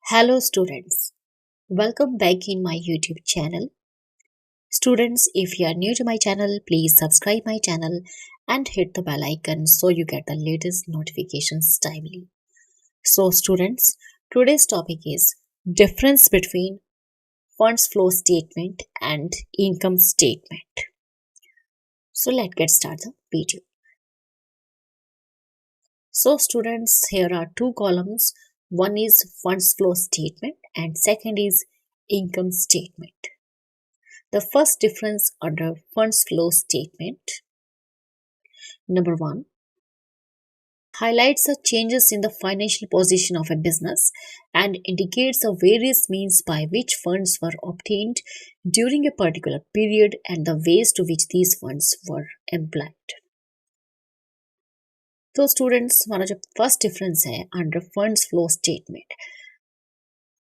Hello students, welcome back in my YouTube channel. Students, if you are new to my channel, please subscribe my channel and hit the bell icon so you get the latest notifications timely. So students, today's topic is difference between funds flow statement and income statement. So let's get started the video. So students, here are two columns. One is funds flow statement and second is income statement. The first difference under funds flow statement, number one, highlights the changes in the financial position of a business and indicates the various means by which funds were obtained during a particular period and the ways to which these funds were employed. तो students, हमारा जो first difference है under funds flow statement,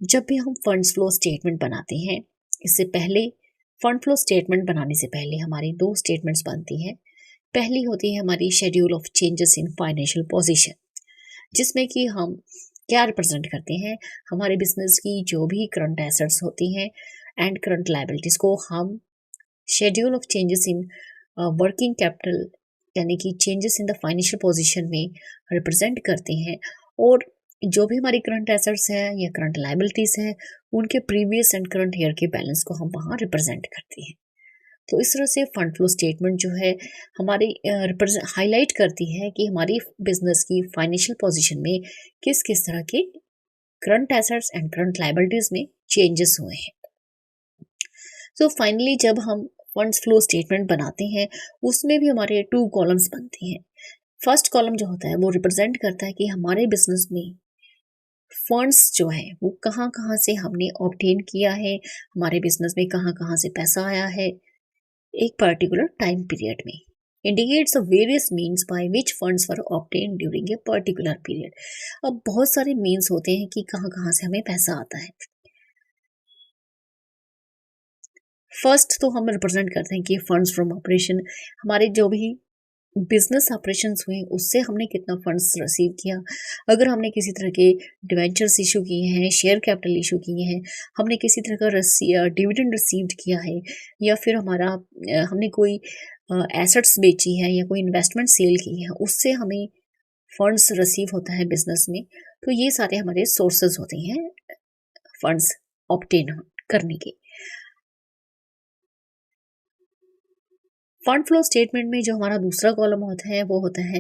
जब भी हम funds flow statement बनाते हैं, इससे पहले फंड फ्लो स्टेटमेंट बनाने से पहले हमारी दो स्टेटमेंट्स बनती हैं। पहली होती है हमारी schedule of changes in financial position, जिसमें कि हम क्या रिप्रेजेंट करते हैं, हमारे बिजनेस की जो भी करंट एसेट्स होती हैं एंड करंट लायबिलिटीज को हम schedule of changes in working capital यानी कि changes in the financial position में रिप्रेजेंट करते हैं, और जो भी हमारी करंट एसेट्स है या करंट लायबिलिटीज है उनके प्रीवियस एंड करंट ईयर के बैलेंस को हम वहाँ रिप्रेजेंट करते हैं। तो इस तरह से फंड फ्लो स्टेटमेंट जो है हमारी हाईलाइट करती है कि हमारी बिजनेस की फाइनेंशियल पोजीशन में किस किस तरह के current assets and current liabilities में चेंजेस हुए हैं। तो फाइनली जब हम फंड्स फ्लो स्टेटमेंट बनाते हैं उसमें भी हमारे टू कॉलम्स बनते हैं। फर्स्ट कॉलम जो होता है वो रिप्रेजेंट करता है कि हमारे बिजनेस में फंड्स जो है वो कहाँ कहाँ से हमने ऑब्टेन किया है, हमारे बिजनेस में कहाँ कहाँ से पैसा आया है एक पर्टिकुलर टाइम पीरियड में। Indicates various means by which funds were obtain during a particular period. अब बहुत सारे मीन्स होते हैं कि कहाँ कहाँ से हमें पैसा आता है। फर्स्ट तो हम रिप्रेजेंट करते हैं कि फंड्स फ्रॉम ऑपरेशन, हमारे जो भी बिजनेस ऑपरेशंस हुए उससे हमने कितना फंड्स रिसीव किया। अगर हमने किसी तरह के डिवेंचर्स इशू किए हैं, शेयर कैपिटल इशू किए हैं, हमने किसी तरह का डिविडेंड रिसीव्ड किया है, या फिर हमारा हमने कोई एसेट्स बेची है या कोई इन्वेस्टमेंट सेल की है, उससे हमें फंड्स रिसीव होता है बिजनेस में। तो ये सारे हमारे सोर्सेज होते हैं फंड्स ऑब्टेन करने के। फंड फ्लो स्टेटमेंट में जो हमारा दूसरा कॉलम होता है वो होता है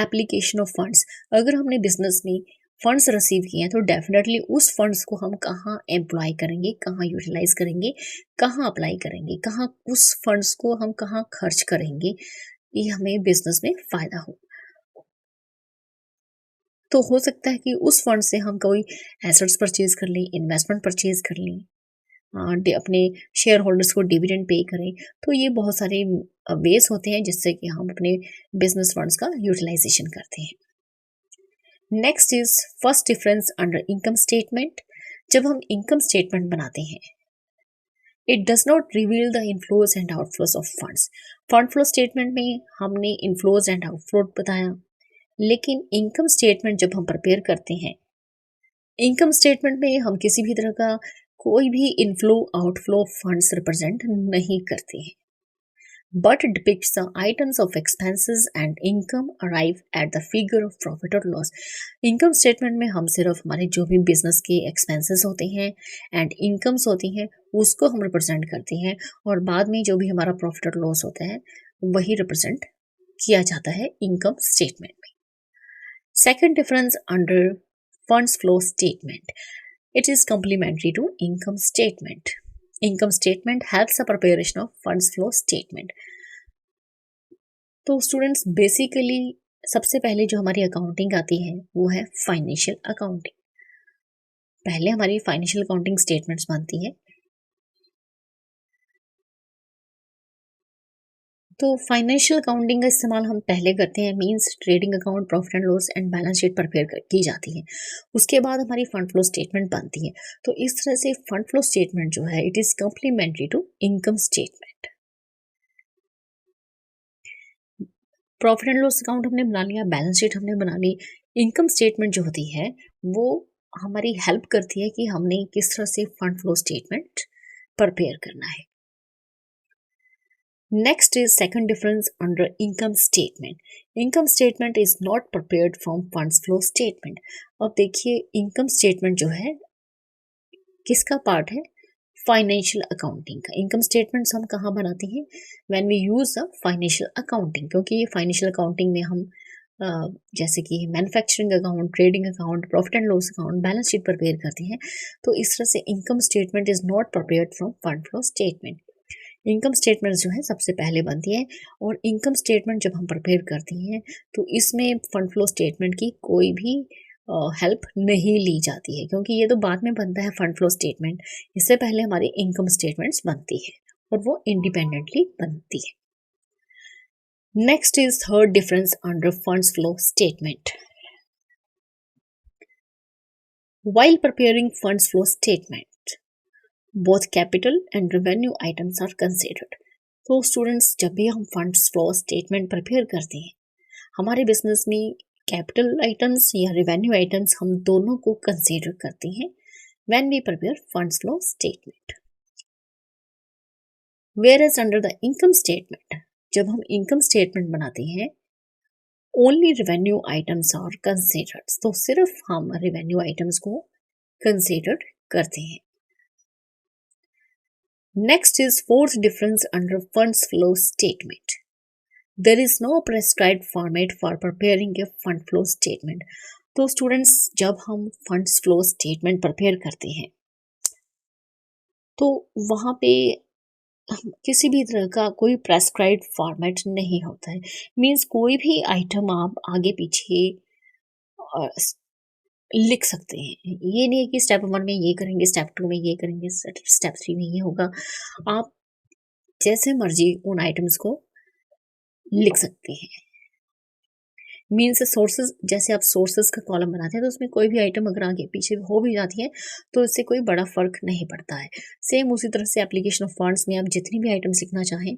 एप्लीकेशन ऑफ फंड्स। अगर हमने बिजनेस में फंड्स रिसीव किए हैं तो डेफिनेटली उस फंड्स को हम कहाँ एम्प्लॉय करेंगे, कहाँ यूटिलाइज करेंगे, कहाँ अप्लाई करेंगे, कहाँ उस फंड्स को हम कहाँ खर्च करेंगे, ये हमें बिजनेस में फायदा हो। तो हो सकता है कि उस फंड से हम कोई एसेट्स परचेज कर लें, इन्वेस्टमेंट परचेज कर लें, अपने शेयर होल्डर्स को डिविडेंड पे करें। तो ये बहुत सारे वेज होते हैं जिससे कि हम अपने बिजनेस फंड्स का यूटिलाइजेशन करते हैं। Next is first difference under income statement. जब हम इनकम स्टेटमेंट बनाते हैं, it does not reveal the inflows and outflows of funds. Fund flow statement में हमने इनफ्लोज एंड आउटफ्लो बताया, लेकिन इनकम स्टेटमेंट जब हम प्रिपेयर करते हैं, इनकम स्टेटमेंट में हम किसी भी तरह का कोई भी इनफ्लो आउटफ्लो फंड्स रिप्रेजेंट नहीं करते हैं, but depicts the items of expenses and income arrive at the figure of profit or loss. Income statement में हम सिर्फ हमारे जो भी बिजनेस के एक्सपेंसेस होते हैं एंड इनकम्स होती हैं उसको हम रिप्रेजेंट करते हैं, और बाद में जो भी हमारा प्रॉफिट और लॉस होता है वही रिप्रेजेंट किया जाता है इनकम स्टेटमेंट में। Second difference under funds flow statement, it is complementary to income statement. Income statement helps the preparation of funds flow statement. तो स्टूडेंट्स, बेसिकली सबसे पहले जो हमारी अकाउंटिंग आती है वो है फाइनेंशियल अकाउंटिंग। पहले हमारी फाइनेंशियल अकाउंटिंग स्टेटमेंट्स बनती है। तो फाइनेंशियल अकाउंटिंग का इस्तेमाल हम पहले करते हैं, means trading account, profit and loss and balance sheet prepare की जाती है। उसके बाद हमारी फंड फ्लो स्टेटमेंट बनती है। तो इस तरह से फंड फ्लो स्टेटमेंट जो है it is complementary to income statement. Profit and loss account हमने बना लिया, बैलेंस शीट हमने बना ली। इनकम स्टेटमेंट जो होती है वो हमारी हेल्प करती है कि हमने किस तरह से फंड फ्लो स्टेटमेंट प्रिपेयर करना है। Next is second difference under income statement. Income statement is not prepared from funds flow statement. अब देखिए income statement जो है किसका पार्ट है? फाइनेंशियल अकाउंटिंग का। इनकम स्टेटमेंट्स हम कहाँ बनाते हैं? When we use a financial accounting, क्योंकि ये फाइनेंशियल अकाउंटिंग में हम जैसे कि manufacturing account, trading account, profit and loss account, balance sheet prepare करते हैं। तो इस तरह से income statement is not prepared from fund flow statement. Income statement जो है सबसे पहले बनती है, और इनकम स्टेटमेंट जब हम प्रिपेयर करते हैं तो इसमें फंड फ्लो स्टेटमेंट की कोई भी हेल्प नहीं ली जाती है, क्योंकि ये तो बाद में बनता है फंड फ्लो स्टेटमेंट। इससे पहले हमारी इनकम स्टेटमेंट्स बनती है और वो इंडिपेंडेंटली बनती है। Next is third difference under funds flow statement. While preparing funds flow statement, both capital and revenue items are considered. तो स्टूडेंट्स, जब भी हम फंड्स फ्लो स्टेटमेंट प्रिपेयर करते हैं, हमारे बिजनेस में कैपिटल आइटम्स या रेवेन्यू आइटम्स हम दोनों को कंसीडर करते हैं when we prepare funds flow statement. Whereas under the income statement, जब हम इनकम स्टेटमेंट बनाते हैं, only revenue items are considered, तो सिर्फ हम रेवेन्यू आइटम्स को कंसीडर करते हैं। Next is fourth difference under funds flow statement. There is no prescribed format for preparing a fund flow statement. तो स्टूडेंट्स, जब हम फंड्स फ्लो स्टेटमेंट प्रिपेयर करते हैं तो वहाँ पे किसी भी तरह का कोई प्रेस्क्राइब्ड फॉर्मेट नहीं होता है। मीन्स कोई भी आइटम आप आगे पीछे लिख सकते हैं। ये नहीं है कि स्टेप 1 में ये करेंगे, स्टेप 2 में ये करेंगे, स्टेप 3 में ये होगा। आप जैसे मर्जी उन आइटम्स को लिख सकते हैं। मीन्स सोर्सेज, जैसे आप सोर्सेज का कॉलम बनाते हैं तो उसमें कोई भी आइटम अगर आगे पीछे हो भी जाती है तो इससे कोई बड़ा फर्क नहीं पड़ता है। सेम उसी तरह से एप्लीकेशन ऑफ फंड्स में आप जितनी भी आइटम लिखना चाहें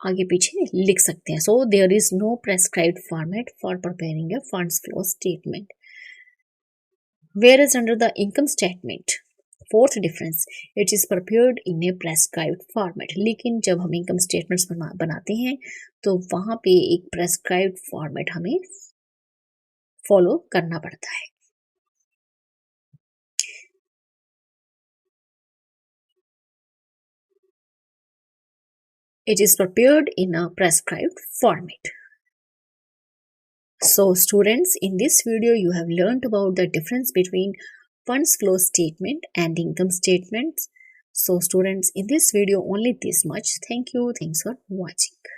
आगे पीछे लिख सकते हैं। So there is no prescribed format for preparing a funds flow statement. Whereas under the income statement, fourth difference, it is prepared in a prescribed format. लेकिन जब हम इनकम स्टेटमेंट्स बनाते हैं तो वहाँ पे एक प्रेस्क्राइब्ड फॉर्मेट हमें फॉलो करना पड़ता है। It is prepared in a prescribed format. So students, in this video you have learned about the difference between funds flow statement and income statements. So students, in this video only this much. Thank you. Thanks for watching.